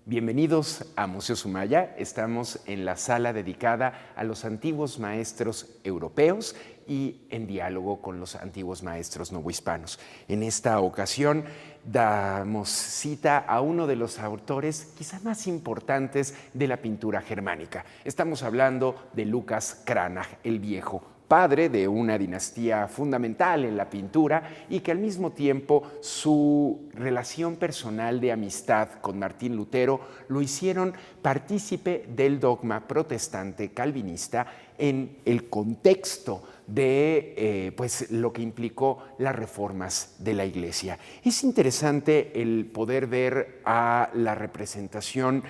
Bienvenidos a Museo Sumaya. Estamos en la sala dedicada a los antiguos maestros europeos y en diálogo con los antiguos maestros novohispanos. En esta ocasión damos cita a uno de los autores quizá más importantes de la pintura germánica. Estamos hablando de Lucas Cranach el Viejo, padre de una dinastía fundamental en la pintura y que al mismo tiempo su relación personal de amistad con Martín Lutero lo hicieron partícipe del dogma protestante calvinista en el contexto de lo que implicó las reformas de la Iglesia. Es interesante el poder ver a la representación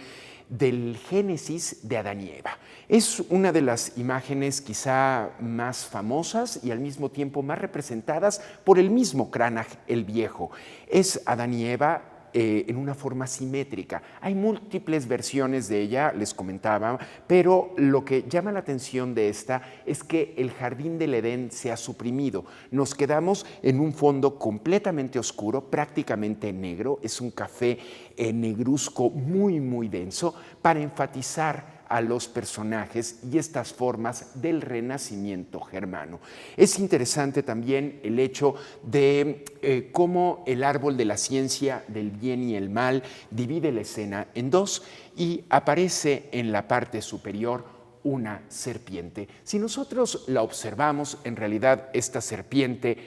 del Génesis de Adán y Eva. Es una de las imágenes quizá más famosas y al mismo tiempo más representadas por el mismo Cranach el Viejo. Es Adán y Eva en una forma simétrica. Hay múltiples versiones de ella, les comentaba, pero lo que llama la atención de esta es que el jardín del Edén se ha suprimido. Nos quedamos en un fondo completamente oscuro, prácticamente negro, es un café negruzco muy denso para enfatizar a los personajes y estas formas del renacimiento germano. Es interesante también el hecho de cómo el árbol de la ciencia del bien y el mal divide la escena en dos y aparece en la parte superior una serpiente. Si nosotros la observamos, en realidad esta serpiente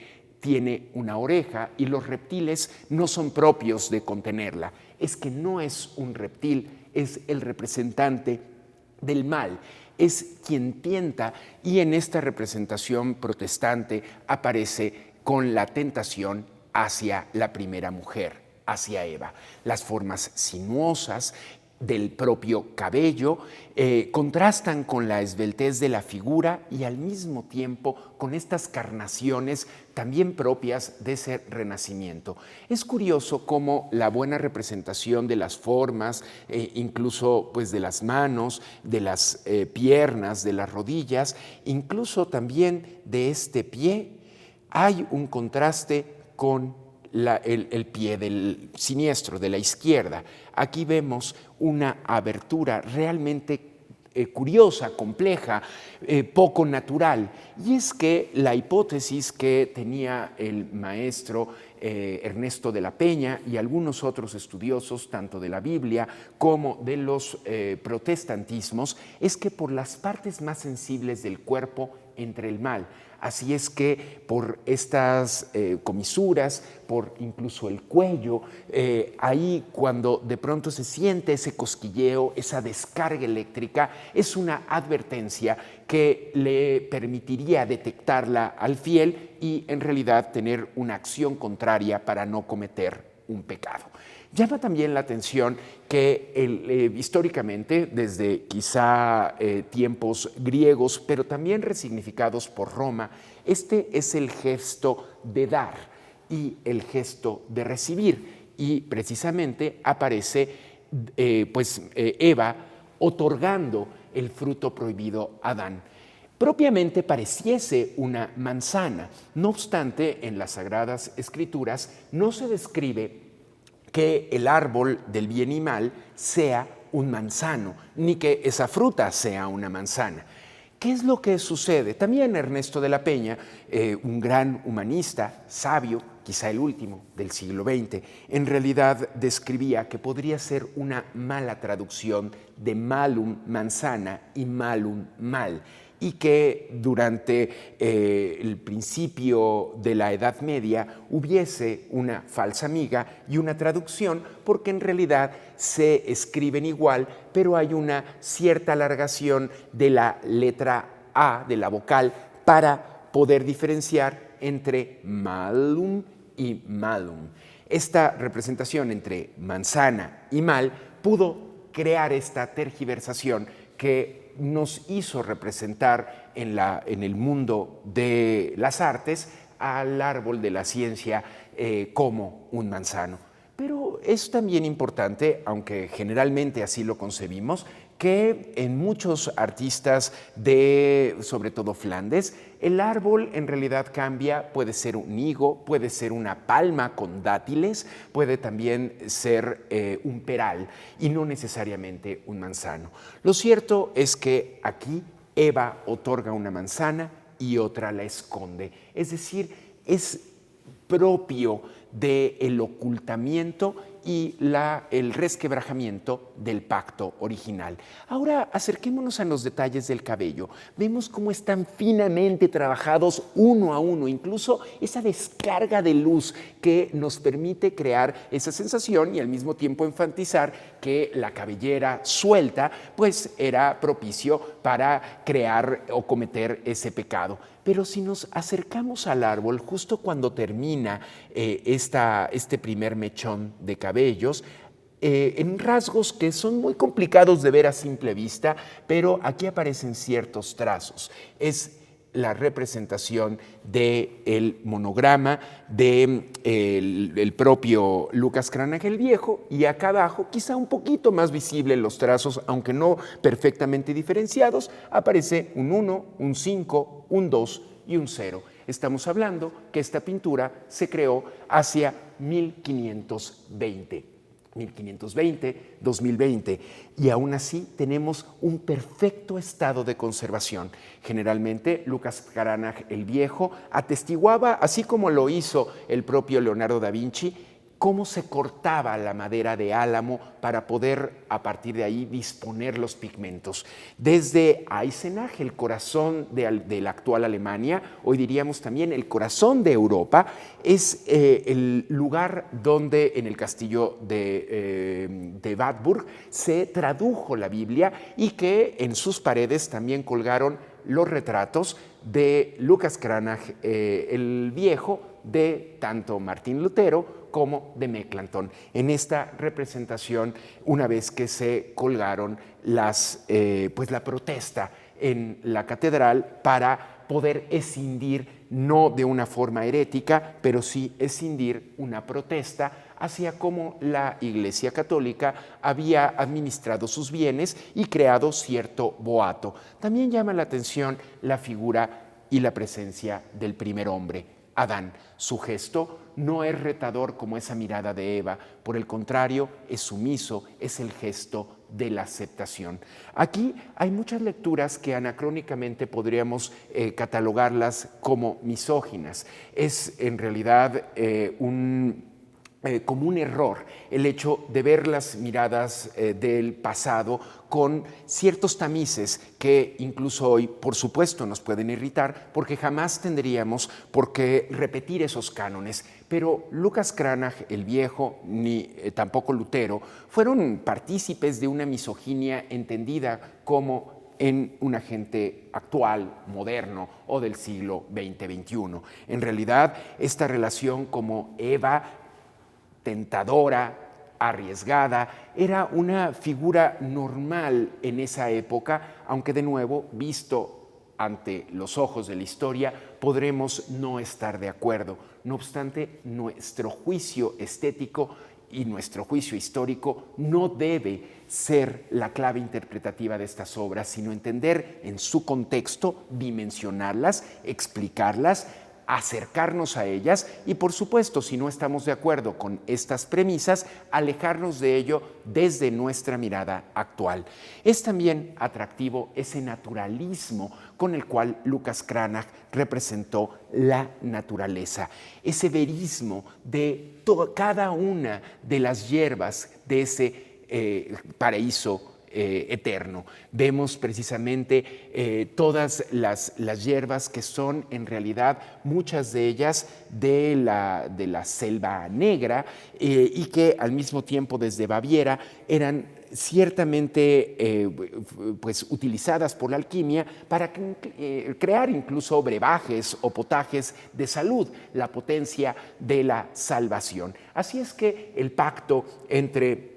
tiene una oreja y los reptiles no son propios de contenerla. Es que no es un reptil, es el representante del mal, es quien tienta, y en esta representación protestante aparece con la tentación hacia la primera mujer, hacia Eva. Las formas sinuosas del propio cabello contrastan con la esbeltez de la figura y al mismo tiempo con estas carnaciones también propias de ese renacimiento. Es curioso cómo la buena representación de las formas, incluso pues de las manos, de las piernas, de las rodillas, incluso también de este pie, hay un contraste con el pie del siniestro, de la izquierda. Aquí vemos una abertura realmente curiosa, compleja, poco natural. Y es que la hipótesis que tenía el maestro Ernesto de la Peña y algunos otros estudiosos, tanto de la Biblia como de los protestantismos, es que por las partes más sensibles del cuerpo entra el mal. Así es que por estas comisuras, por incluso el cuello, ahí cuando de pronto se siente ese cosquilleo, esa descarga eléctrica, es una advertencia que le permitiría detectarla al fiel y en realidad tener una acción contraria para no cometer un pecado. Llama también la atención que históricamente, desde quizá tiempos griegos, pero también resignificados por Roma, este es el gesto de dar y el gesto de recibir. Y precisamente aparece Eva otorgando el fruto prohibido a Adán. Propiamente pareciese una manzana. No obstante, en las Sagradas Escrituras no se describe que el árbol del bien y mal sea un manzano, ni que esa fruta sea una manzana. ¿Qué es lo que sucede? También Ernesto de la Peña, un gran humanista, sabio, quizá el último del siglo XX, en realidad describía que podría ser una mala traducción de malum manzana y malum mal, y que durante el principio de la Edad Media hubiese una falsa amiga y una traducción, porque en realidad se escriben igual, pero hay una cierta alargación de la letra A, de la vocal, para poder diferenciar entre malum y malum. Esta representación entre manzana y mal pudo crear esta tergiversación que nos hizo representar en el mundo de las artes al árbol de la ciencia como un manzano. Pero es también importante, aunque generalmente así lo concebimos, que en muchos artistas sobre todo Flandes, el árbol en realidad cambia, puede ser un higo, puede ser una palma con dátiles, puede también ser un peral y no necesariamente un manzano. Lo cierto es que aquí Eva otorga una manzana y otra la esconde, es decir, es propio del ocultamiento y el resquebrajamiento del pacto original. Ahora acerquémonos a los detalles del cabello. Vemos cómo están finamente trabajados uno a uno, incluso esa descarga de luz que nos permite crear esa sensación y al mismo tiempo enfatizar que la cabellera suelta pues era propicio para crear o cometer ese pecado. Pero si nos acercamos al árbol justo cuando termina este primer mechón de cabellos, en rasgos que son muy complicados de ver a simple vista, pero aquí aparecen ciertos trazos. Es la representación del monograma del propio Lucas Cranach el Viejo, y acá abajo, quizá un poquito más visible los trazos, aunque no perfectamente diferenciados, aparece un 1, un 5, un 2 y un 0. Estamos hablando que esta pintura se creó hacia 1520. 1520, 2020, y aún así tenemos un perfecto estado de conservación. Generalmente Lucas Cranach el Viejo atestiguaba, así como lo hizo el propio Leonardo da Vinci, cómo se cortaba la madera de álamo para poder a partir de ahí disponer los pigmentos. Desde Eisenach, el corazón de la actual Alemania, hoy diríamos también el corazón de Europa, es el lugar donde en el castillo de Wartburg se tradujo la Biblia y que en sus paredes también colgaron los retratos de Lucas Cranach el Viejo, de tanto Martín Lutero como de Melanchthon. En esta representación, una vez que se colgaron pues la protesta en la catedral para poder escindir, no de una forma herética, pero sí escindir una protesta hacia cómo la Iglesia Católica había administrado sus bienes y creado cierto boato. También llama la atención la figura y la presencia del primer hombre, Adán. Su gesto no es retador como esa mirada de Eva, por el contrario, es sumiso, es el gesto de la aceptación. Aquí hay muchas lecturas que anacrónicamente podríamos catalogarlas como misóginas. Es en realidad como un error el hecho de ver las miradas del pasado con ciertos tamices que incluso hoy, por supuesto, nos pueden irritar porque jamás tendríamos por qué repetir esos cánones. Pero Lucas Cranach el Viejo ni tampoco Lutero fueron partícipes de una misoginia entendida como en un agente actual, moderno o del siglo XX-XXI. En realidad, esta relación como Eva, tentadora, arriesgada, era una figura normal en esa época, aunque de nuevo, visto ante los ojos de la historia, podremos no estar de acuerdo. No obstante, nuestro juicio estético y nuestro juicio histórico no debe ser la clave interpretativa de estas obras, sino entender en su contexto, dimensionarlas, explicarlas, acercarnos a ellas y, por supuesto, si no estamos de acuerdo con estas premisas, alejarnos de ello desde nuestra mirada actual. Es también atractivo ese naturalismo con el cual Lucas Cranach representó la naturaleza, ese verismo de cada una de las hierbas de ese paraíso eterno. Vemos precisamente todas las hierbas que son en realidad muchas de ellas de la selva negra y que al mismo tiempo desde Baviera eran ciertamente pues utilizadas por la alquimia para crear incluso brebajes o potajes de salud, la potencia de la salvación. Así es que el pacto entre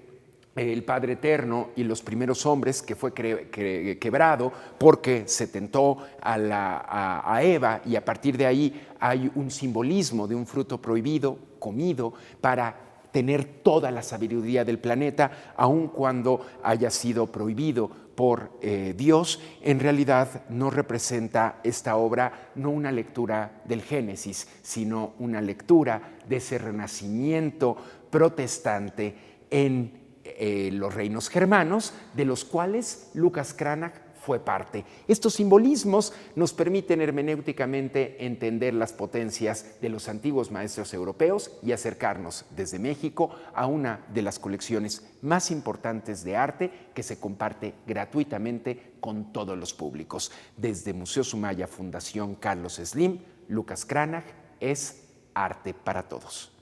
el Padre Eterno y los primeros hombres, que fue quebrado porque se tentó a Eva, y a partir de ahí hay un simbolismo de un fruto prohibido, comido, para tener toda la sabiduría del planeta, aun cuando haya sido prohibido por Dios, en realidad no representa esta obra no una lectura del Génesis, sino una lectura de ese renacimiento protestante en los reinos germanos, de los cuales Lucas Cranach fue parte. Estos simbolismos nos permiten hermenéuticamente entender las potencias de los antiguos maestros europeos y acercarnos desde México a una de las colecciones más importantes de arte que se comparte gratuitamente con todos los públicos. Desde Museo Sumaya Fundación Carlos Slim, Lucas Cranach es arte para todos.